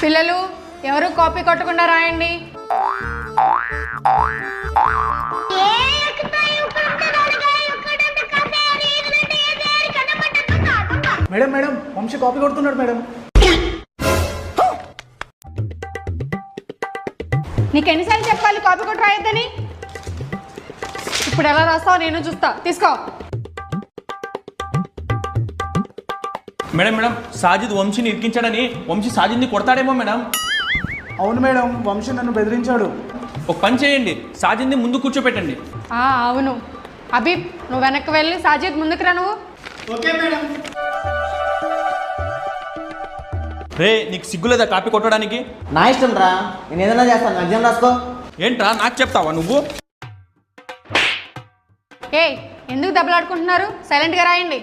పిల్లలు ఎవరు కాపీ కొట్టకుండా రాయండి. మేడం మేడం వంశీ కాపీ కొడుతున్నాడు మేడం. నీకు ఎన్నిసార్లు చెప్పాలి కాపీ కొట్టి రాయొద్దని? ఇప్పుడు ఎలా రాస్తావు నేను చూస్తా. తీసుకో. మేడం మేడం సాజిద్ వంశీని ఇరికించాడని వంశీ సాజిద్ని కొడతాడేమో మేడం. అవును మేడం, వంశీ నన్ను బెదిరించాడు. ఒక పని చేయండి, సాజిద్ని ముందు కూర్చోపెట్టండి. అవును అబీబ్, నువ్వు వెనక్కి వెళ్ళి సాజిద్ ముందుకు రా. నువ్వు ఓకే మేడం. రే నీకు సిగ్గులేదా కాపీ కొట్టడానికి? నా ఇష్టం రా, నేను ఏదైనా చేస్తాను. ఎగ్జామ్ రాసుకో. ఏంట్రా నాకు చెప్తావా నువ్వు? ఎందుకు దెబ్బలాడుకుంటున్నారు? సైలెంట్గా రాయండి.